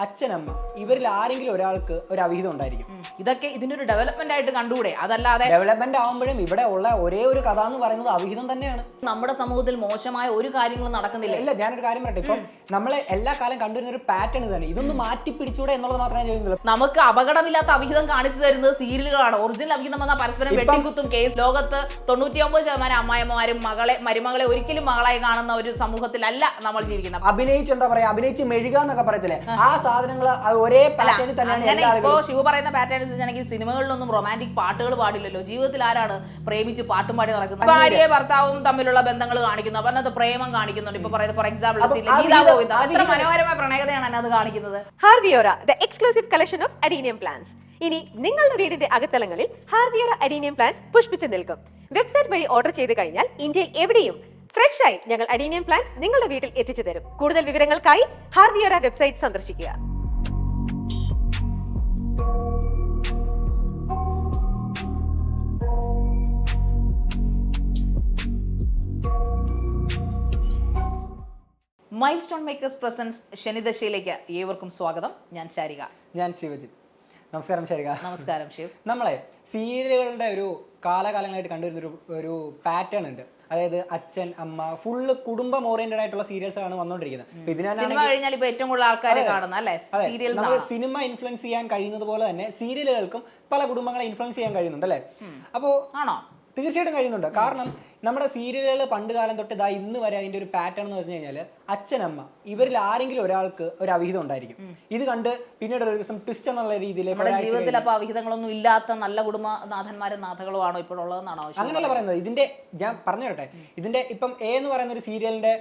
അച്ഛനമ്മ ഇവരിൽ ആരെങ്കിലും ഒരാൾക്ക് ഒരു അവിഹിതം ഉണ്ടായിരിക്കും. ഇതൊക്കെ ഇതിന്റെ ഒരു ഡെവലപ്മെന്റ് ആയിട്ട് കണ്ടുകൂടെ? അതല്ലാതെ ഡെവലപ്മെന്റ് ആവുമ്പോഴും ഇവിടെ ഉള്ള ഒരേ ഒരു കഥ എന്ന് പറയുന്നത് അവിഹിതം തന്നെയാണ്. നമ്മുടെ സമൂഹത്തിൽ മോശമായ ഒരു കാര്യങ്ങളും നടക്കുന്നില്ല. ഇല്ല, ഞാനൊരു കാര്യം പറയട്ടെ. ഇപ്പം നമ്മളെ എല്ലാ കാലം കണ്ടുവരുന്ന ഒരു പാറ്റേൺ തന്നെ, ഇതൊന്ന് മാറ്റി പിടിച്ചൂടെ എന്നുള്ളത് മാത്രമേ ചോദിക്കുന്നുള്ളൂ. നമുക്ക് അപകടമില്ലാത്ത അവിഹിതം കാണിച്ചു തരുന്നത് സീരിയലുകളാണ്. ഒറിജിനൽ അവിഹിതം വന്നാൽ പരസ്പരം വെട്ടിക്കുത്തും കേസ്. ലോകത്ത് 99% അമ്മായിമാരും മരുമകളെ ഒരിക്കലും മകളായി കാണുന്ന ഒരു സമൂഹത്തിലല്ല നമ്മൾ ജീവിക്കുന്നത്. അഭിനയിച്ച് മെഴുക എന്നൊക്കെ പറയത്തില്ലേ, ആ സാധനങ്ങൾ ഒരേ പാറ്റേണിൽ തന്നെയാണ്. ഇപ്പോ ശിവ പറയുന്ന പാറ്റേൺ വെച്ചിട്ടുണ്ടെങ്കിൽ സിനിമകളിലൊന്നും റൊമാൻറ്റിക് പാട്ടുകൾ പാടില്ലല്ലോ. ജീവിതത്തിൽ ആരാണ് പ്രേമിച്ച് പാട്ടും പാടി നടക്കുന്നത്? ഭാര്യയെ ഭർത്താവും തമ്മിലുള്ള ബന്ധങ്ങൾ കാണിക്കുന്നു, അപ്പൊ അതിനകത്ത് പ്രേമം കാണിക്കുന്നുണ്ട്. ഇപ്പൊ പറയുന്നത് ഫോർ എക്സാമ്പിൾ ഗീതാ ഗോവിന്ദ, അത്ര മനോഹരമായ പ്രണയകതയാണ് അതിനകത്ത് കാണിക്കുന്നത്. ഹാർവിയോറ the exclusive collection of adenium plants. ഇനി നിങ്ങളുടെ വീടിന്റെ അകത്തളങ്ങളിൽ ഹാർവിയോറ അഡീനിയം പ്ലാന്റ്സ് പുഷ്പിച്ചു നിൽക്കും. വെബ്സൈറ്റ് വഴി ഓർഡർ ചെയ്ത് കഴിഞ്ഞാൽ ഇന്ത്യയിൽ എവിടെയും ഫ്രഷ് ആയി ഞങ്ങൾ അഡീനിയം പ്ലാന്റ് നിങ്ങളുടെ വീട്ടിൽ എത്തിച്ചു തരും. കൂടുതൽ വിവരങ്ങൾക്കായി ഹാർവിയോറ വെബ്സൈറ്റ് സന്ദർശിക്കുക. മൈൽ സ്റ്റോൺ മേക്കേഴ്സ് പ്രസൻസ് ശനിദശയിലേക്ക് ഏവർക്കും സ്വാഗതം. ഞാൻ ശാരിക. ഞാൻ ശിവജിത്ത്. നമസ്കാരം ശാരിക. നമസ്കാരം ശിവ്. നമ്മളെ സീരിയലുകളുടെ ഒരു കാലകാലങ്ങളായിട്ട് കണ്ടുവരുന്ന ഒരു പാറ്റേൺ ഉണ്ട്. അതായത് അച്ഛൻ അമ്മ ഫുള്ള് കുടുംബം ഓറിയന്റഡ് ആയിട്ടുള്ള സീരിയൽസ് ആണ് വന്നുകൊണ്ടിരിക്കുന്നത്. സിനിമ കഴിഞ്ഞാൽ ഇപ്പൊ ഏറ്റവും കൂടുതൽ ആൾക്കാരെ കാണുന്ന അല്ലേ സീരിയൽസ്. നമ്മൾ സിനിമ ഇൻഫ്ലുവൻസ് ചെയ്യാൻ കഴിയുന്നത് പോലെ തന്നെ സീരിയലുകൾക്കും പല കുടുംബങ്ങളെ ഇൻഫ്ലുവൻസ് ചെയ്യാൻ കഴിയുന്നുണ്ട് അല്ലേ? അപ്പോ ആണോ? തീർച്ചയായിട്ടും കഴിയുന്നുണ്ട്. കാരണം നമ്മുടെ സീരിയലുകൾ പണ്ട് കാലം തൊട്ട് ഇതാ ഇന്ന് വരെ അതിന്റെ ഒരു പാറ്റേൺ എന്ന് പറഞ്ഞു കഴിഞ്ഞാൽ അച്ഛനമ്മ ഇവരിൽ ആരെങ്കിലും ഒരാൾക്ക് ഒരു അവിഹിതം ഉണ്ടായിരിക്കും. ഇത് കണ്ട് പിന്നീട് ഒരു ദിവസം ട്വിസ്റ്റ് എന്നുള്ള രീതിയിൽ ജീവിതത്തിൽ അപ്പൊ അവിഹിതങ്ങളൊന്നും ഇല്ലാത്ത നല്ല കുടുംബനാഥന്മാരും നാഥകളുമാണോ ഇപ്പോഴുള്ളതെന്നാണോ? അങ്ങനെയല്ല പറയുന്നത്. ഇതിന്റെ ഞാൻ പറഞ്ഞു തരട്ടെ. ഇതിന്റെ ഇപ്പം എ എന്ന് പറയുന്ന ഒരു സീരിയലിന്റെ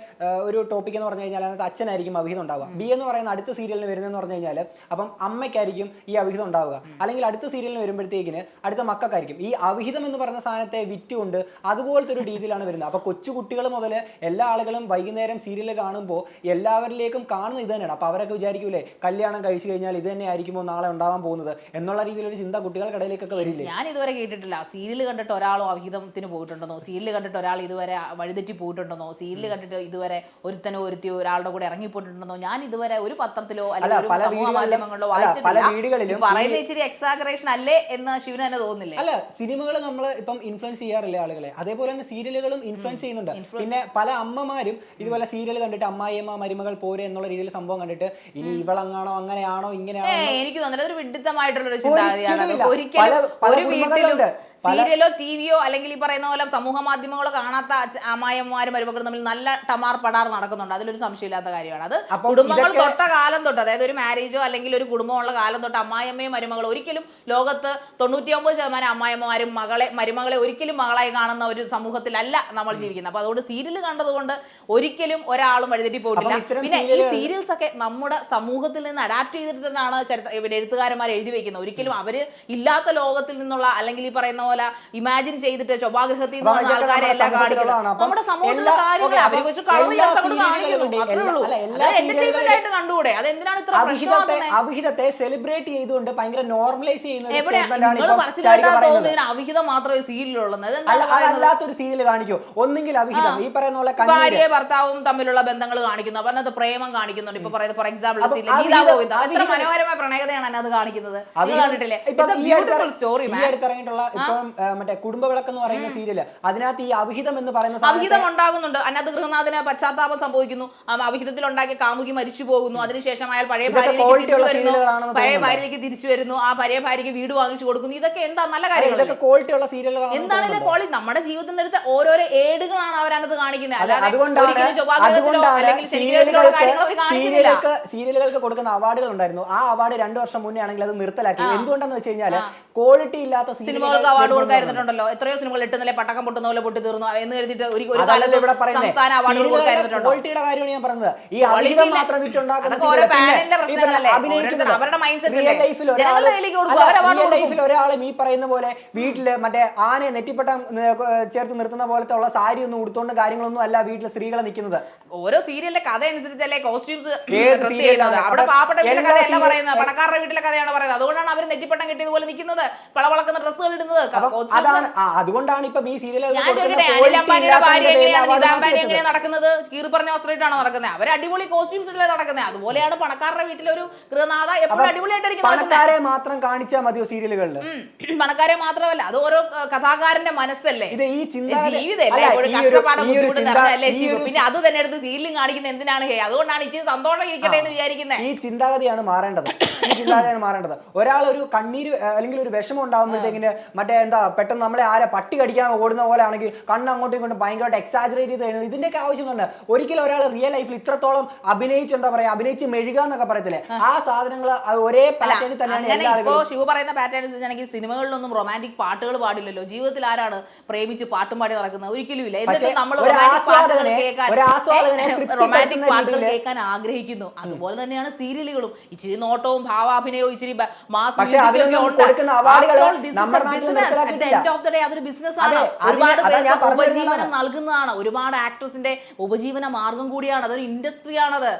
ഒരു ടോപ്പിക് എന്ന് പറഞ്ഞു കഴിഞ്ഞാൽ അതിനകത്ത് അച്ഛനായിരിക്കും അവിഹിതം ഉണ്ടാവുക. ബി എന്ന് പറയുന്ന അടുത്ത സീരിയലിന് വരുന്നതെന്ന് പറഞ്ഞു കഴിഞ്ഞാൽ അപ്പം അമ്മയ്ക്കായിരിക്കും ഈ അവിഹിതം ഉണ്ടാവുക. അല്ലെങ്കിൽ അടുത്ത സീരിയലിന് വരുമ്പോഴത്തേക്കിന് അടുത്ത മക്കൾക്കായിരിക്കും. ഈ അവിഹിതം എന്ന് പറയുന്ന സാധനത്തെ വിറ്റുകൊണ്ട് അതുപോലത്തെ ഒരു രീതിയിലാണ് വരുന്നത്. അപ്പൊ കൊച്ചു കുട്ടികൾ മുതൽ എല്ലാ ആളുകളും വൈകുന്നേരം സീരിയൽ കാണുമ്പോൾ എല്ലാവരിലേക്കും കാണുന്ന ഇത് തന്നെയാണ്. അപ്പൊ അവരൊക്കെ വിചാരിക്കൂലേ കല്യാണം കഴിച്ചു കഴിഞ്ഞാൽ ഇത് തന്നെ ആയിരിക്കുമോ നാളെ ഉണ്ടാവാൻ പോകുന്നത് എന്നുള്ള രീതിയിലൊരു ചിന്ത കുട്ടികൾക്കിടയിലേക്കൊക്കെ വരില്ലേ? ഞാൻ ഇതുവരെ കേട്ടിട്ടില്ല സീരിയൽ കണ്ടിട്ട് ഒരാളോ അവിഹിതത്തിന് പോയിട്ടുണ്ടെന്നോ, സീരിയൽ കണ്ടിട്ട് ഒരാൾ ഇതുവരെ വഴിതെറ്റി പോയിട്ടുണ്ടെന്നോ, സീരിയൽ കണ്ടിട്ട് ഇതുവരെ ഒരുത്തനോ ഒരുത്തിയോ ഒരാളുടെ കൂടെ ഇറങ്ങിപ്പോയിട്ടുണ്ടെന്നോ ഞാൻ ഇതുവരെ ഒരു പത്രത്തിലോ അല്ലെങ്കിൽ സമൂഹ മാധ്യമങ്ങളിലോ വായിച്ചിട്ടില്ല. പറയുന്ന ഇച്ചിരി എക്സാജറേഷൻ അല്ലേ എന്ന് ശിവന് തന്നെ തോന്നുന്നില്ലേ? അല്ല, സിനിമകൾ നമ്മൾ ഇപ്പം ഇൻഫ്ലുവൻസ് ചെയ്യാറില്ല ആളുകളെ, അതേപോലെ തന്നെ സീരിയലുകളും ഇൻഫ്ലുവൻസ് ചെയ്യുന്നുണ്ട്. പിന്നെ പല അമ്മമാരും ഇതുപോലെ സീരിയൽ കണ്ടിട്ട് അമ്മായിയമ്മ മരുമകൾ പോരെ എന്നുള്ള രീതിയിൽ സംഭവം കണ്ടിട്ട് ഇനി ഇവളങ്ങാണോ അങ്ങനെയാണോ ഇങ്ങനെയാണോ എനിക്ക് തോന്നുന്നത് ഒരു വിഡിത്തമായിട്ടുള്ള ചിന്താഗതിയാണ്. ഒരിക്കലും ഒരു വീട്ടിലും സീരിയലോ ടിവിയോ അല്ലെങ്കിൽ ഈ പറയുന്ന പോലെ സമൂഹ മാധ്യമങ്ങളോ കാണാത്ത അമ്മായിയമ്മമാരും മരുമക്കളും തമ്മിൽ നല്ല ടമാർ പടാർ നടക്കുന്നുണ്ട്. അതിലൊരു സംശയമില്ലാത്ത കാര്യമാണ്. അത് കുടുംബങ്ങൾ തൊട്ട കാലം തൊട്ട്, അതായത് ഒരു മാരേജോ അല്ലെങ്കിൽ ഒരു കുടുംബമുള്ള കാലം തൊട്ട് അമ്മായിയമ്മയും മരുമകളും ഒരിക്കലും ലോകത്ത് 99% അമ്മായിയമ്മമാരും മരുമകളെ ഒരിക്കലും മകളായി കാണുന്ന ഒരു സമൂഹത്തിലല്ല നമ്മൾ ജീവിക്കുന്നത്. അപ്പൊ അതുകൊണ്ട് സീരിയൽ കണ്ടതുകൊണ്ട് ഒരിക്കലും ഒരാളും വഴിതെറ്റി പോയിട്ടില്ല. പിന്നെ ഈ സീരിയൽസ് ഒക്കെ നമ്മുടെ സമൂഹത്തിൽ നിന്ന് അഡാപ്റ്റ് ചെയ്തിട്ട് തന്നെയാണ് എഴുത്തുകാരന്മാർ എഴുതി വെക്കുന്നത്. ഒരിക്കലും അവര് ഇല്ലാത്ത ലോകത്തിൽ നിന്നുള്ള അല്ലെങ്കിൽ ഈ പറയുന്ന ഇമാജിൻ ചെയ്തിട്ട് ശോഭാഗ്രഹത്തിൽ നിന്നുള്ള ആൾക്കാരെ എല്ലാം കാണിക്കുന്നത്. നമ്മുടെ സമൂഹത്തിലെ കാര്യങ്ങൾ അവരെ വെച്ച് കാണിക്കുന്നു. അത്രേ ഉള്ളൂ. എന്റർടൈൻമെന്റ് ആയിട്ട് കണ്ടുകൂടെ? അത് എന്തിനാണ് ഇത്ര അവിഹിതത്തെ സെലിബ്രേറ്റ് ചെയ്തുകൊണ്ട് ഭയങ്കര നോർമലൈസ് ചെയ്യുന്നത്? അവിഹിതം മാത്രമേ സീരിയലുള്ളത്. അല്ലാത്തൊരു സീരിയൽ കാണിക്കൂ. ഒന്നെങ്കിൽ അവിഹിതം ഈ പറയുന്ന പോലെ ഭാര്യയെ ഭർത്താവും തമ്മിലുള്ള ബന്ധങ്ങൾ കാണിക്കുന്നു, അപ്പൊ അതിനകത്ത് പ്രേമം കാണിക്കുന്നുണ്ട്. ഇപ്പൊ പറയുന്നത് ഫോർ എക്സാമ്പിൾ ഗീതാ ഗോവിന്ദ, അത്ര മനോഹരമായ പ്രണയകതയാണ് അതിനകത്ത് കാണിക്കുന്നത്. കണ്ടിട്ടില്ലേ? സ്റ്റോറി മറ്റേ കുടുംബ വിളക്ക് എന്ന് പറയുന്ന സീരിയല്, അതിനകത്ത് ഈ അവിഹിതം എന്ന് പറയുന്ന അവിഹിതം ഉണ്ടാകുന്നുണ്ട്. അതിനകത്ത് ഗൃഹനാഥന് പശ്ചാത്താപം സംഭവിക്കുന്നു. അവിഹിതത്തിൽ ഉണ്ടാക്കിയ കാമുകി മരിച്ചു പോകുന്നു. അതിനുശേഷം അയാൾ പഴയ ഭാര്യയിലേക്ക് തിരിച്ചു വരുന്നു. ആ പഴയ ഭാര്യയ്ക്ക് വീട് വാങ്ങിച്ചു കൊടുക്കുന്നു. ഇതൊക്കെ എന്താ നല്ല കാര്യങ്ങൾ? ക്വാളിറ്റി ഉള്ള സീരിയലുകൾ എന്താണ് ഇത്? ക്വാളിറ്റി നമ്മുടെ ജീവിതത്തിൽ എടുത്ത ഓരോരോ ഏടുകളാണ് അവരത് കാണിക്കുന്നത്. അല്ലാതെ സീരിയലുകൾക്ക് കൊടുക്കുന്ന അവാർഡുകൾ ഉണ്ടായിരുന്നു. ആ അവാർഡ് 2 വർഷം മുന്നേ ആണെങ്കിൽ അത് നിർത്തലാക്കി. എന്തുകൊണ്ടെന്ന് വെച്ച് കഴിഞ്ഞാൽ ക്വാളിറ്റി ഇല്ലാത്ത സിനിമകൾക്ക് അവാർഡ് കൊടുക്കായിരുന്നുണ്ടല്ലോ. എത്രയോ സിനിമകൾ എട്ടുന്നിലെ പടക്കം പൊട്ടുന്ന പോലെ പൊട്ടി തീർന്നു എന്ന് കരുതിയിട്ട് ഒരു കാലത്ത് സംസ്ഥാന അവാർഡുകൾ കൊടുക്കായിരുന്നുണ്ടോ? ക്വാളിറ്റിയുടെ കാര്യമാണ് ഞാൻ പറഞ്ഞത്. ഈ അവിഹിതം മാത്രം വിറ്റുണ്ടാക്കുന്ന അവരുടെ മൈൻഡ് സെറ്റ് ഒരാളും ഈ പറയുന്ന പോലെ വീട്ടില് മറ്റേ ആനയെ നെറ്റിപ്പട്ടം ചേർത്ത് നിർത്തുന്ന പോലത്തെ ഉള്ള സാരി ഒന്നും ഉടുത്തോണ്ട് കാര്യങ്ങളൊന്നും അല്ല വീട്ടില് സ്ത്രീകളെ നിൽക്കുന്നത്. ഓരോ സീരിയലിന്റെ കഥ അനുസരിച്ചല്ലേ കോസ്റ്റ്യൂംസ് ചെയ്യുന്നത്. അവിടെ പാവപ്പെട്ട വീട്ടിലെ കഥയല്ല പറയുന്നത്, പണക്കാരുടെ വീട്ടിലെ കഥയാണ് പറയുന്നത്. അതുകൊണ്ടാണ് അവർ നെറ്റിപ്പട്ടം കിട്ടിയതുപോലെ നിൽക്കുന്നത്, പളവളക്കുന്ന ഡ്രസ്സുകൾ ഇടുന്നത്, അതാണ് അതുകൊണ്ടാണ് ഇപ്പൊ ഈ സീരിയൽ ഞാൻ ചോദിക്കട്ടെ, അനിൽ അംബാനിയുടെ ഭാര്യ എങ്ങനെയാണ്, നിത അംബാനി എങ്ങനെയാണ് നടക്കുന്നത്? കീറി പറഞ്ഞ വസ്ത്രമായിട്ടാണ് നടക്കുന്നത്. അവർ അടിപൊളി കോസ്റ്റ്യൂംസിലല്ലേ നടക്കുന്നത്. അതുപോലെയാണ് പണക്കാരുടെ വീട്ടിലൊരു ഗൃഹനാഥ എപ്പോഴും അടിപൊളിയായിട്ടായിരിക്കും പണക്കാരെ മാത്രം കാണിച്ചാൽ മതിയോ സീരിയലുകളിൽ? പണക്കാരെ മാത്രമല്ല, അത് ഓരോ കഥാകാരന്റെ മനസ്സല്ലേ, ഇത് ഈ ജീവിതമല്ലേ, കഷ്ടപ്പാടും ബുദ്ധിമുട്ടും നിറഞ്ഞല്ലേ ശിവ. പിന്നെ അത് തന്നെ എടുത്ത് സീരിയലും കാണിക്കുന്ന എന്തിനാണ്? അതുകൊണ്ടാണ് ഇച്ചിരി സന്തോഷം ഇരിക്കട്ടെ എന്ന് വിചാരിക്കുന്നത്. ഈ ചിന്താഗതിയാണ് മാറേണ്ടത്. ഒരാൾ ഒരു കണ്ണീര് അല്ലെങ്കിൽ ഒരു വിഷമം ഉണ്ടാകുമ്പോഴത്തേക്കിന് മറ്റേ എന്താ പെട്ടെന്ന് നമ്മളെ ആരെ പട്ടി കടിക്കാൻ ഓടുന്ന പോലെ ആണെങ്കിൽ കണ്ണ് അങ്ങോട്ടും ഇങ്ങോട്ടും ഭയങ്കരമായിട്ട് എക്സാജറേറ്റ് ചെയ്ത് തരുന്നത് ഇതിന്റെയൊക്കെ ആവശ്യമൊന്നുണ്ട്. ഒരിക്കലും ഒരാൾ റിയൽ ലൈഫിൽ ഇത്രത്തോളം അഭിനയിച്ച് എന്താ പറയാ അഭിനയിച്ച് മെഴുക എന്നൊക്കെ പറയത്തില്ലേ, ആ സാധനങ്ങൾ ഒരേ പാറ്റേണിൽ തന്നെയാണ്. ഇപ്പോ ശിവ പറയുന്ന പാറ്റേൺ അനുസരിച്ചാണെങ്കിൽ സിനിമകളിലൊന്നും റൊമാൻറ്റിക് പാട്ടുകൾ പാടില്ലല്ലോ. ജീവിതത്തിൽ ആരാണ് പ്രേമിച്ച് പാട്ടും പാടി നടക്കുന്നത്? ഒരിക്കലും ഇല്ല. എന്നിട്ട് നമ്മൾ റൊമാൻറ്റിക് പാട്ടുകൾ കേൾക്കാൻ ആഗ്രഹിക്കുന്നു. അതുപോലെ തന്നെയാണ് സീരിയലുകളും. ഇച്ചിരി നോട്ടവും ഭാവാഭിനയവും ഇച്ചിരി മാസ് അതൊരു ബിസിനസ്സാണ്. ഒരുപാട് പേർക്ക് ഉപജീവനം നൽകുന്നതാണ്. ഒരുപാട് ആക്ട്രസിന്റെ ഉപജീവന മാർഗം കൂടിയാണ്. അതൊരു ഇൻഡസ്ട്രിയാണത്.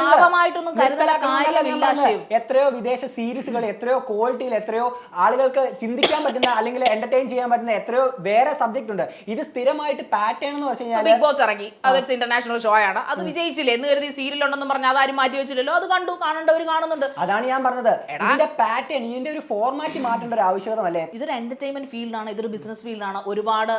ശാപമായിട്ടൊന്നും കരുതേണ്ട കാര്യമില്ല. എത്രയോ വിദേശ സീരീസുകൾ, എത്രയോ ക്വാളിറ്റിയിൽ, എത്രയോ ആളുകൾക്ക് ചിന്തിക്കാൻ പറ്റുന്ന അല്ലെങ്കിൽ എന്റർടൈൻ ചെയ്യാൻ പറ്റുന്ന എത്രയോ വേറെ സബ്ജക്ട് ഉണ്ട്. ഇത് സ്ഥിരമായിട്ട് പാറ്റേൺ എന്ന് വെച്ച് കഴിഞ്ഞാൽ ബിഗ് ബോസ് ഇറങ്ങി, അതൊരു ഇന്റർനാഷണൽ ഷോ ആണ്. അത് വിജയിച്ചില്ലേ എന്ന് കരുതി സീരിയൽ ഉണ്ടെന്ന് പറഞ്ഞാൽ അതാരും മാറ്റി വെച്ചില്ലല്ലോ. അത് കണ്ടു, കാണേണ്ടവർ കാണുന്നുണ്ട്. അതാണ് ഞാൻ പറഞ്ഞത്. ഇതിന്റെ പാറ്റേൺ, ഇതിന്റെ ഒരു ഫോർമാറ്റ് മാറ്റേണ്ട ഒരു ആവശ്യകതമല്ലേ? ഇതൊരു എന്റർടൈൻമെന്റ് ഫീൽഡാണ്, ഇതൊരു ബിസിനസ് ഫീൽഡാണ്. ഒരുപാട്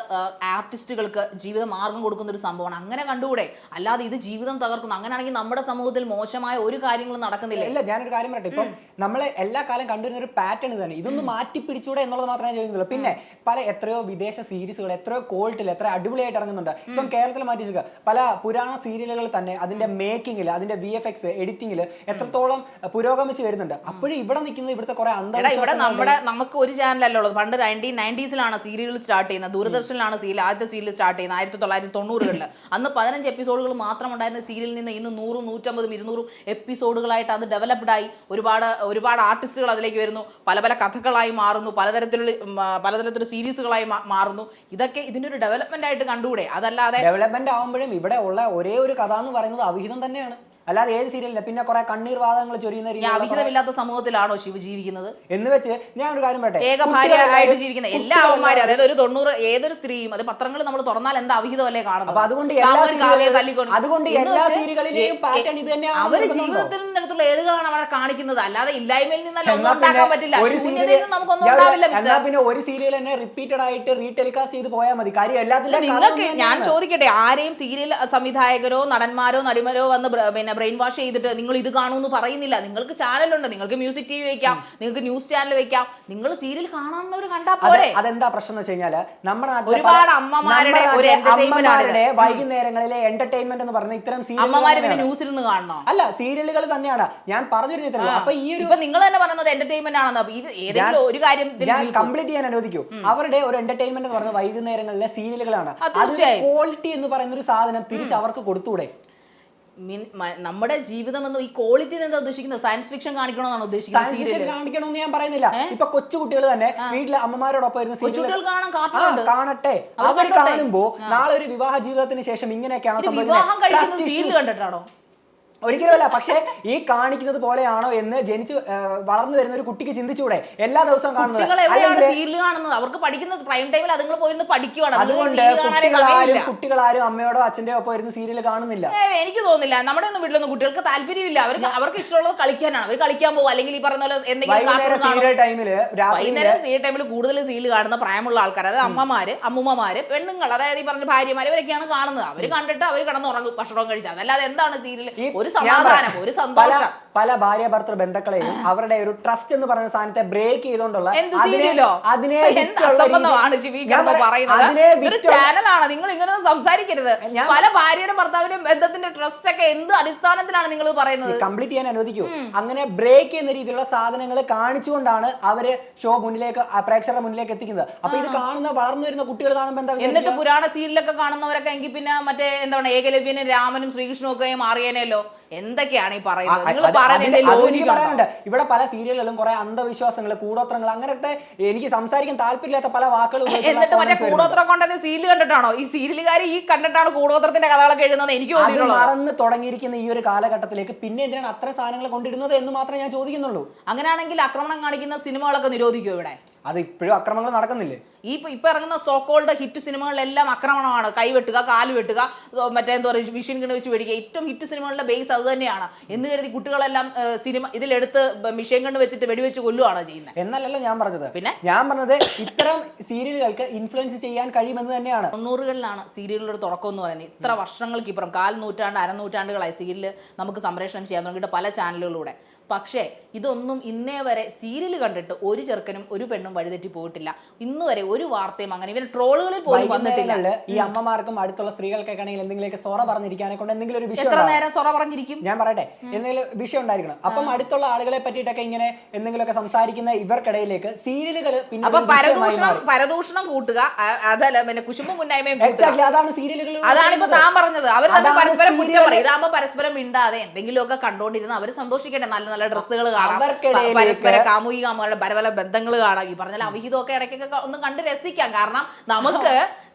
ആർട്ടിസ്റ്റുകൾക്ക് ജീവിത മാർഗം കൊടുക്കുന്ന ഒരു സംഭവമാണ്. അങ്ങനെ കണ്ടുകൂടെ? അല്ലാതെ ഇത് ജീവിതം തകർക്കുന്നു. അങ്ങനെയാണെങ്കിൽ നമ്മുടെ സമൂഹത്തിൽ മോശമായ ഒരു കാര്യങ്ങളും നടക്കുന്നില്ല. ഇല്ല, ഞാനൊരു കാര്യം പറയട്ടെ. ഇപ്പം നമ്മളെ എല്ലാ കാലം കണ്ടുവരുന്ന ഒരു പാറ്റേൺ തന്നെ. ഇതൊന്ന് മാറ്റി പിടിച്ചൂടെ എന്നുള്ളത് മാത്രമേ ചോദിക്കുന്നുള്ളൂ. പിന്നെ പല എത്രയോ വിദേശ സീരീസുകൾ എത്രയോ ക്വാളിറ്റിയിൽ എത്ര അടിപൊളിയായിട്ട് ഇറങ്ങുന്നുണ്ട്. ഇപ്പം കേരളത്തിൽ മാറ്റി വെക്കുക പല പുരാണ സീരിയലുകൾ തന്നെ അതിന്റെ മേക്കിങ്ങിൽ, അതിന്റെ VFX എഡിറ്റിംഗിൽ എത്രത്തോളം പുരോഗമിച്ച് വരുന്നുണ്ട്. അപ്പോഴും ഇവിടെ നിൽക്കുന്നത് ഇവിടുത്തെ കുറെ ഇവിടെ നമുക്ക് ഒരു ചാനലല്ലേ ഉള്ളത്. പണ്ട് 1990s സീരിയൽ സ്റ്റാർട്ട് ചെയ്യുന്നത്. ദൂരദർശനിലാണ് ആദ്യത്തെ സീരിയൽ സ്റ്റാർട്ട് ചെയ്യുന്നത് 1990കളിൽ. അന്ന് 15 എപ്പിസോഡുകൾ മാത്രം ഉണ്ടായിരുന്ന സീരിയലിൽ നിന്ന് ഇന്ന് 100, 150, 200 എപ്പിസോഡുകളായിട്ട് അത് ഡെവലപ്ഡ് ആയി. ഒരുപാട് ആർട്ടിസ്റ്റുകൾ അതിലേക്ക് വരുന്നു. പല പല കഥകളായി മാറുന്നു. പലതരത്തിലുള്ള സീരീസുകളായി മാറുന്നു. ഇതൊക്കെ ഇതിന്റെ ഒരു ഡെവലപ്മെന്റ് ആയിട്ട് കണ്ടുകൂടെ? അതല്ലാതെ ഡെവലപ്മെന്റ് ആവുമ്പോഴും ഇവിടെ ഉള്ള ഒരേ ഒരു കഥ എന്ന് പറയുന്നത് അവിഹിതം തന്നെയാണ്. അല്ലാതെ ഏത് സീരിയലില്ല. പിന്നെ കുറെ കണ്ണീർ വാദങ്ങൾ ചൊരിയുന്ന അവിഹിതമില്ലാത്ത സമൂഹത്തിലാണോ ശിവ ജീവിക്കുന്നത് എന്ന് വെച്ച് ഞാൻ ഒരു കാര്യം പറയട്ടെ. ഏക ഭാര്യയായിട്ട് ജീവിക്കുന്ന എല്ലാ അവന്മാരും, അതായത് ഒരു 90 ഏതൊരു സ്ത്രീയും, അത് പത്രങ്ങൾ നമ്മൾ തുറന്നാൽ എന്താ അവിഹിതമല്ലേ കാണുന്നത്? അവര് ജീവിതത്തിൽ നിന്നെടുത്തുള്ള ഏടുകളാണ് അവരെ കാണിക്കുന്നത്. അല്ലാതെ ഇല്ലായ്മയിൽ നിന്നല്ല ഒന്നും ഉണ്ടാക്കാൻ പറ്റില്ല. ശൂന്യതയിൽ നിന്ന് നമുക്കൊന്നും ഉണ്ടാവില്ല. പിന്നെ ഒരു സീരിയൽ തന്നെ റിപ്പീറ്റഡ് ആയിട്ട് റീടെലികാസ്റ്റ് ചെയ്ത് പോയാൽ മതി. കാര്യം എല്ലാത്തിലും നിങ്ങൾക്ക് ഞാൻ ചോദിക്കട്ടെ, ആരെയും സീരിയൽ സംവിധായകരോ നടന്മാരോ നടിമാരോ വന്ന് ബ്രെയിൻ വാഷ് ചെയ്തിട്ട് നിങ്ങൾ ഇത് കാണുമെന്ന് പറയുന്നില്ല. നിങ്ങൾക്ക് ചാനലുണ്ട്, നിങ്ങൾക്ക് മ്യൂസിക് TV വെക്കാം, നിങ്ങൾക്ക് ന്യൂസ് ചാനൽ വെക്കാം. നിങ്ങൾ സീരിയൽ കാണാവുന്നവർ കണ്ടാ പോരെ. അതെന്താ പ്രശ്നം എന്ന് വെച്ച് കഴിഞ്ഞാൽ നമ്മുടെ നാട്ടിൽ ഒരുപാട് അമ്മമാരുടെ ഒരു എന്റർടൈൻമെന്റ്, വൈകുന്നേരങ്ങളിലെ എന്റർടൈൻമെന്റ് എന്ന് പറഞ്ഞ ഇത്തരം അമ്മമാര് പിന്നെ ന്യൂസിൽ നിന്ന് കാണണോ? അല്ല, സീരിയലുകൾ തന്നെയാണ് ഞാൻ പറഞ്ഞിരുന്നത്. അപ്പൊ ഈ ഒരു നിങ്ങൾ തന്നെ പറയുന്നത് എന്റർടൈൻമെന്റ് ആണെന്ന്. ഇത് ഏതെങ്കിലും ഒരു കാര്യം കംപ്ലീറ്റ് ചെയ്യാൻ അനുവദിക്കൂ. അവരുടെ ഒരു എന്റർടൈൻമെന്റ് എന്ന് പറഞ്ഞ വൈകുന്നേരങ്ങളിലെ സീരിയലുകളാണ്. ക്വാളിറ്റി എന്ന് പറയുന്ന ഒരു സാധനം തിരിച്ച് അവർക്ക് കൊടുത്തൂടെ? നമ്മുടെ ജീവിതം എന്ന് ഈ ക്വാളിറ്റി എന്താ ഉദ്ദേശിക്കുന്നത്? സയൻസ് ഫിക്ഷൻ കാണിക്കണമെന്നാണ് ഉദ്ദേശിക്കുന്നത്? സീരിയൽ കാണിക്കണമെന്ന് ഞാൻ പറയുന്നില്ല. ഇപ്പൊ കൊച്ചുകുട്ടികൾ തന്നെ വീട്ടിലെ അമ്മമാരോടൊപ്പം കാണട്ടെ. അവർ കാണുമ്പോ നാളെ ഒരു വിവാഹ ജീവിതത്തിന് ശേഷം ഇങ്ങനെയൊക്കെയാണോ സീരിയൽ കണ്ടിട്ടാണോ? ഒരിക്കലുമല്ല. പക്ഷെ ഈ കാണിക്കുന്നത് പോലെയാണോ എന്ന് ജനിച്ച് വളർന്നു വരുന്ന ഒരു കുട്ടിക്ക് ചിന്തിച്ചൂടെ? എല്ലാ ദിവസവും കാണുന്നത് അവർക്ക് പഠിക്കുന്ന പ്രൈം ടൈമിൽ അതുങ്ങൾ പോയിരുന്ന് പഠിക്കുവാണ്. അതുകൊണ്ട് കുട്ടികളാരും അമ്മയോടോ അച്ഛൻ്റെയോ ഒപ്പം ഇരുന്ന് സീരിയൽ കാണുന്നില്ല. എനിക്ക് തോന്നുന്നില്ല. നമ്മുടെ ഒന്നും വീട്ടിലൊന്നും കുട്ടികൾക്ക് താല്പര്യമില്ല. അവർക്ക് ഇഷ്ടമുള്ളത് കളിക്കാനാണ്. അവർ കളിക്കാൻ പോകും. അല്ലെങ്കിൽ ഈ പറഞ്ഞ പോലെ വൈകുന്നേരം സീരിയൽ ടൈമിൽ കൂടുതൽ സീരിയൽ കാണുന്ന പ്രായമുള്ള ആൾക്കാർ, അതായത് അമ്മമാര്, അമ്മൂമ്മമാര്, പെണ്ണുങ്ങൾ, അതായത് ഈ പറഞ്ഞ ഭാര്യമാര്, ഇവരൊക്കെയാണ് കാണുന്നത്. അവർ കണ്ടിട്ട് അവർ കിടന്നുറങ്ങും ഭക്ഷണം കഴിച്ചാൽ. അതല്ലാതെ എന്താണ് സീരിയൽ? ഒരു സമാധാനം, ഒരു സന്തോഷം. പല ഭാര്യ ഭർത്തൃ ബന്ധങ്ങളെയും അവരുടെ ഒരു ട്രസ്റ്റ് എന്ന് പറയുന്ന സാധനത്തെ ബ്രേക്ക് ചെയ്തുകൊണ്ടുള്ള ചാനലാണ്. നിങ്ങൾ ഇങ്ങനെ സംസാരിക്കരുത്. പല ഭാര്യയുടെ ഭർത്താവിന്റെയും ബന്ധത്തിന്റെ ട്രസ്റ്റ് ഒക്കെ എന്ത് അടിസ്ഥാനത്തിലാണ് നിങ്ങൾ പറയുന്നത്? കംപ്ലീറ്റ് ചെയ്യാൻ അനുവദിക്കൂ. അങ്ങനെ ബ്രേക്ക് ചെയ്യുന്ന രീതിയിലുള്ള സാധനങ്ങൾ കാണിച്ചുകൊണ്ടാണ് അവര് ഷോ മുന്നിലേക്ക്, പ്രേക്ഷകരുടെ മുന്നിലേക്ക് എത്തിക്കുന്നത്. അപ്പൊ ഇത് കാണുന്ന വളർന്നു വരുന്ന കുട്ടികൾ കാണുമ്പോൾ എന്താ? എന്നിട്ട് പുരാണ സീരിയലൊക്കെ കാണുന്നവരൊക്കെ എങ്കിൽ പിന്നെ മറ്റേ എന്താണ് ഏകലവ്യനും രാമനും ശ്രീകൃഷ്ണനും ഒക്കെ മാറിയേനല്ലോ. എന്തൊക്കെയാണ് ഈ പറയുന്നത്? നിങ്ങൾ പറയുന്നത് ലോജിക് പറയാനുണ്ട്. ഇവിടെ പല സീരിയലുകളും കുറെ അന്ധവിശ്വാസങ്ങൾ, കൂടോത്രങ്ങൾ, അങ്ങനത്തെ എനിക്ക് സംസാരിക്കാൻ താല്പര്യമില്ലാത്ത പല വാക്കുകൾ. എന്നിട്ട് മറ്റേ കൂടോത്രം കൊണ്ടത് സീരിയൽ കണ്ടിട്ടാണോ? ഈ സീരിയലുകാർ ഈ കണ്ടിട്ടാണ് കൂടോത്രത്തിന്റെ കഥകളൊക്കെ എഴുതുന്നത് എനിക്ക് തോന്നിയിട്ടുള്ളത്. മറന്ന് തുടങ്ങിയിരിക്കുന്ന ഈ ഒരു കാലഘട്ടത്തിലേക്ക് പിന്നെ എന്തിനാണ് അത്ര സാധനങ്ങൾ കൊണ്ടിടുന്നത് എന്ന് മാത്രമേ ഞാൻ ചോദിക്കുന്നുള്ളൂ. അങ്ങനെയാണെങ്കിൽ ആക്രമണം കാണിക്കുന്ന സിനിമകളൊക്കെ നിരോധിക്കുമോ ഇവിടെ? അത് ഇപ്പോഴും അക്രമങ്ങൾ നടക്കുന്നില്ലേ? ഇപ്പൊ ഇറങ്ങുന്ന സോക്കോൾഡ് ഹിറ്റ് സിനിമകളിലെല്ലാം ആക്രമണമാണ്. കൈവെട്ടുക, കാല് വെട്ടുക, മറ്റേ എന്താ പറയുക, മെഷീൻ ഗൺ വെച്ച് വെടിക്കുക. ഏറ്റവും ഹിറ്റ് സിനിമകളുടെ ബേസ് അത് തന്നെയാണ് എന്ന് കരുതി കുട്ടികളെല്ലാം സിനിമ ഇതിലെടുത്ത് മെഷീൻ ഗൺ വെച്ചിട്ട് വെടിവെച്ച് കൊല്ലുകയാണോ ചെയ്യുന്നത്? എന്നല്ലല്ലോ ഞാൻ പറഞ്ഞത്. പിന്നെ ഞാൻ പറഞ്ഞത് ഇത്തരം സീരിയലുകൾക്ക് ഇൻഫ്ലുവൻസ് ചെയ്യാൻ കഴിയുമെന്ന് തന്നെയാണ്. 90കളിലാണ് സീരിയലുകളുടെ ഒരു തുടക്കം എന്ന് പറയുന്നത്. ഇത്ര വർഷങ്ങൾക്ക് ഇപ്പുറം, 1/4 നൂറ്റാണ്ട്, അരനൂറ്റാണ്ടുകളായി സീരിയൽ നമുക്ക് സംപ്രേഷണം ചെയ്യാൻ തുടങ്ങിയിട്ട് പല ചാനലുകളിലൂടെ. പക്ഷേ ഇതൊന്നും ഇന്നേ വരെ സീരിയൽ കണ്ടിട്ട് ഒരു ചെറുക്കനും ഒരു പെണ്ണും വഴിതെറ്റി പോയിട്ടില്ല. ഇന്ന് വരെ ഒരു വാർത്തയും അങ്ങനെ ഇവർ ട്രോളുകളിൽ പോലും വന്നിട്ടില്ല. ഈ അമ്മമാർക്കും അടുത്തുള്ള സ്ത്രീകൾക്കൊക്കെ ആണെങ്കിൽ എന്തെങ്കിലുമൊക്കെ സൊറ പറഞ്ഞിരിക്കാനെ കൊണ്ട് എന്തെങ്കിലും ഒരു വിഷയം, എത്ര നേരം സൊറ പറഞ്ഞിരിക്കും? ഞാൻ പറയട്ടെ, എന്തെങ്കിലും വിഷയം ഉണ്ടായിരിക്കണം. അപ്പം അടുത്തുള്ള ആളുകളെ പറ്റിയിട്ടൊക്കെ ഇങ്ങനെ എന്തെങ്കിലുമൊക്കെ സംസാരിക്കുന്ന ഇവർക്കിടയിലേക്ക് സീരിയലുകൾ പിന്നെ അപ്പൊ പരദൂഷണം കൂട്ടുക, അതല്ല പിന്നെ കുശുമ്പും മുന്നായ്മയും കൂട്ടുക. അതാണ് സീരിയലുകൾ. അതാണ് ഇപ്പൊ താൻ പറഞ്ഞത്. അവർ തമ്മിൽ പരസ്പരം കുറ്റം പറയും. ഇതാകുമ്പോ പരസ്പരം മിണ്ടാതെ എന്തെങ്കിലുമൊക്കെ കണ്ടുകൊണ്ടിരുന്ന അവർ സന്തോഷിക്കട്ടെ. നല്ല ഡ്രസ്സുകൾ കാണാം, പരസ്പര കാമുകികാമുകളുടെ പല പല ബന്ധങ്ങൾ കാണാം. ഈ പറഞ്ഞാൽ അവിഹിതമൊക്കെ ഇടയ്ക്കൊക്കെ ഒന്ന് കണ്ട് രസിക്കാം. കാരണം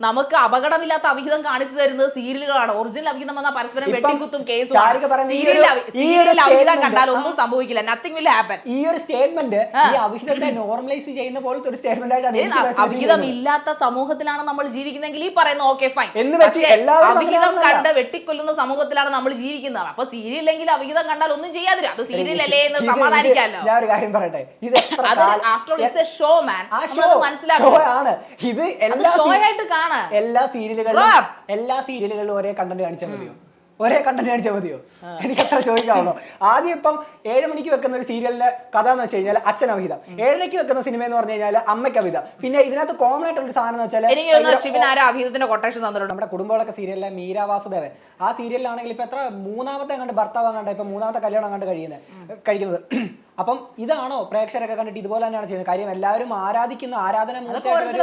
നമുക്ക് അപകടമില്ലാത്ത അവിഹിതം കാണിച്ചു തരുന്നത് സീരിയലുകളാണ്. ഒറിജിനൽ അവിഹിതം വന്നാൽ പരസ്പരം വെട്ടിക്കുത്തും കേസും. സീരിയൽ അവിഹിതം കണ്ടാൽ ഒന്നും സംഭവിക്കില്ല. Nothing will happen. ഈ ഒരു സ്റ്റേറ്റ്മെന്റ് ഈ അവിഹിതത്തെ നോർമലൈസ് ചെയ്യുന്ന പോലത്തെ ഒരു സ്റ്റേറ്റ്മെന്റ് ആയിട്ടാണ്. അവിഹിതം ഇല്ലാത്ത സമൂഹത്തിലാണ് നമ്മൾ ജീവിക്കുന്നതെങ്കിൽ ഈ പറയുന്ന ഓക്കെ ഫൈൻ. അവിഹിതം കണ്ട് വെട്ടിക്കൊല്ലുന്ന സമൂഹത്തിലാണ് നമ്മൾ ജീവിക്കുന്നത്. അപ്പൊ സീരിയലെങ്കിൽ അവിഹിതം കണ്ടാൽ ഒന്നും ചെയ്യാതില്ല. അത് സീരിയലല്ലേ എന്ന് സമാധാനിക്കാമല്ലോ. ഞാൻ ഒരു കാര്യം പറയട്ടെ, ഇത് ഷോ മാൻ, മനസ്സിലാക്കുകയാണ്. ഇത് എല്ലാ സീരിയലുകളിലും ഒരേ കണ്ടന്റ് കാണിച്ചാൽ മതിയോ? ഒരേ കണ്ടന്റ് കാണിച്ചാൽ മതിയോ? എനിക്ക് അത്ര ചോദിക്കാവുള്ളൂ. ആദ്യം ഇപ്പം 7 മണിക്ക് വെക്കുന്ന ഒരു സീരിയലിന്റെ കഥ എന്ന് വെച്ച് കഴിഞ്ഞാൽ അച്ഛൻ അവിഹിതം, 7:30 വെക്കുന്ന സിനിമ എന്ന് പറഞ്ഞു കഴിഞ്ഞാൽ അമ്മയ്ക്ക് അവിഹിതം. പിന്നെ ഇതിനകത്ത് കോമൺ ആയിട്ടുള്ള ഒരു സാധനം എന്ന് വെച്ചാൽ കൊട്ടേഷൻ തന്നിട്ടുണ്ട്. നമ്മുടെ കുടുംബങ്ങളൊക്കെ സീരിയലിലെ മീര വാസുദേവൻ, ആ സീരിയലിലാണെങ്കിൽ ഇപ്പൊ എത്ര മൂന്നാമത്തെ കണ്ട് ഭർത്താവ് കണ്ട, ഇപ്പൊ മൂന്നാമത്തെ കല്യാണം കണ്ട് കഴിക്കുന്നത്. അപ്പം ഇതാണോ പ്രേക്ഷകരൊക്കെ കണ്ടിട്ട് ഇതുപോലെ തന്നെയാണ് ചെയ്യുന്നത്? കാര്യം എല്ലാവരും ആരാധിക്കുന്ന ആരാധന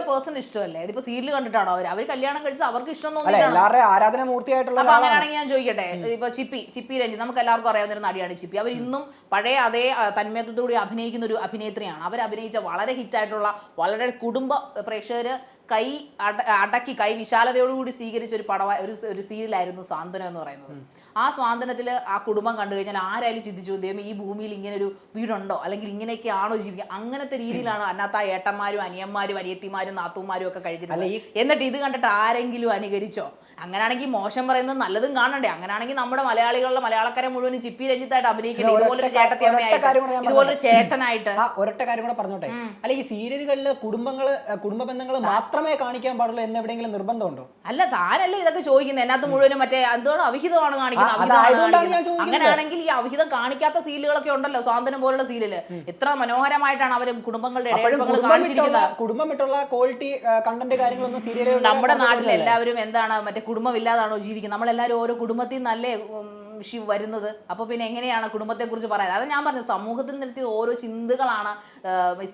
പേഴ്സൺ ഇഷ്ടമല്ലേ? ഇതിപ്പോ സീരിയൽ കണ്ടിട്ടാണോ അവർ കല്യാണം കഴിച്ച് അവർക്ക് ഇഷ്ടം എല്ലാവരുടെയും ആരാധന മൂർത്തിയായിട്ടുള്ള. അങ്ങനെയാണെങ്കിൽ ഞാൻ ചോദിക്കട്ടെ, ഇപ്പൊ ചിപ്പി രഞ്ജി നമുക്ക് എല്ലാവർക്കും അറിയാവുന്ന ഒരു നടിയാണ് ചിപ്പി. അവർ ഇന്നും പഴയ അതേ തന്മയത്വത്തോടെ അഭിനയിക്കുന്ന ഒരു അഭിനേത്രിയാണ്. അവർ അഭിനയിച്ച വളരെ ഹിറ്റായിട്ടുള്ള, വളരെ കുടുംബ പ്രേക്ഷകര് കൈ അടക്കി കൈ വിശാലതയോടുകൂടി സ്വീകരിച്ച ഒരു സീരിയലായിരുന്നു സ്വാന്തനം എന്ന് പറയുന്നത്. ആ സ്വാന്തനത്തില് ആ കുടുംബം കണ്ടു കഴിഞ്ഞാൽ ആരായാലും ചിന്തിച്ചു, ദൈവം ഈ ഭൂമിയിൽ ഇങ്ങനെ ഒരു വീടുണ്ടോ, അല്ലെങ്കിൽ ഇങ്ങനെയൊക്കെയാണോ ജീവിക്കുക? അങ്ങനത്തെ രീതിയിലാണ് അതിനകത്ത് ആ ഏട്ടന്മാരും അനിയന്മാരും അനിയത്തിമാരും നാത്തൂന്മാരും ഒക്കെ കഴിച്ചിരുന്നത്. എന്നിട്ട് ഇത് കണ്ടിട്ട് ആരെങ്കിലും അനുകരിച്ചോ? അങ്ങനെയാണെങ്കിൽ മോശം പറയുന്നത് നല്ലതും കാണണ്ടേ? അങ്ങനെയാണെങ്കിൽ നമ്മുടെ മലയാളക്കാരെ മുഴുവൻ ചിപ്പി രഞ്ജിത്തായിട്ട് അഭിനയിക്കണ്ടേ? ഇതുപോലൊരു ചേട്ടത്തിയമ്മയായിട്ട്, ഇതുപോലൊരു ചേട്ടനായിട്ട്. ഒരൊറ്റ കാര്യം കൂടെ പറഞ്ഞോട്ടെ, അല്ല ഈ സീരിയലുകളിൽ കുടുംബ ബന്ധങ്ങൾ മാത്രമേ കാണിക്കാൻ പാടുള്ളൂ എന്ന് എവിടെയെങ്കിലും നിർബന്ധമുണ്ടോ? അല്ല, താനല്ലേ ഇതൊക്കെ ചോദിക്കുന്നത്. അതിനകത്ത് മുഴുവനും മറ്റേ എന്താണ് അവിഹിതമാണ് കാണിക്കുന്നത്. അങ്ങനെയാണെങ്കിൽ ഈ അവിഹിതം കാണിക്കാത്ത സീരിയലുകളൊക്കെ ഉണ്ടല്ലോ, സ്വാതന്ത്ര്യം പോലുള്ള സീരിയല്. എത്ര മനോഹരമായിട്ടാണ് അവര് കുടുംബങ്ങളുടെ കാണിച്ചിരിക്കുന്നത്. കുടുംബം വിട്ടുള്ള ക്വാളിറ്റി കണ്ടന്റ് കാര്യങ്ങളൊന്നും സീരിയലുകൾ. നമ്മുടെ നാട്ടിൽ എല്ലാവരും എന്താണ് മറ്റേ കുടുംബമില്ലാതാണോ ജീവിക്കുന്നത്? നമ്മളെല്ലാവരും ഓരോ കുടുംബത്തിൽ നല്ലേ വരുന്നത്. അപ്പൊ പിന്നെ എങ്ങനെയാണ് കുടുംബത്തെ കുറിച്ച് പറയാൻ? അത് ഞാൻ പറഞ്ഞു, സമൂഹത്തിൽ നിർത്തിയ ഓരോ ചിന്തകളാണ്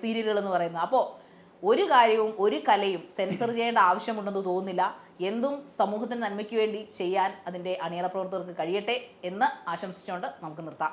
സീരിയലുകൾ എന്ന് പറയുന്നത്. അപ്പോൾ ഒരു കാര്യവും ഒരു കലയും സെൻസർ ചെയ്യേണ്ട ആവശ്യമുണ്ടെന്ന് തോന്നുന്നില്ല. എന്തും സമൂഹത്തിന് നന്മയ്ക്ക് വേണ്ടി ചെയ്യാൻ അതിൻ്റെ അണിയറ പ്രവർത്തകർക്ക് കഴിയട്ടെ എന്ന് ആശംസിച്ചുകൊണ്ട് നമുക്ക് നിർത്താം.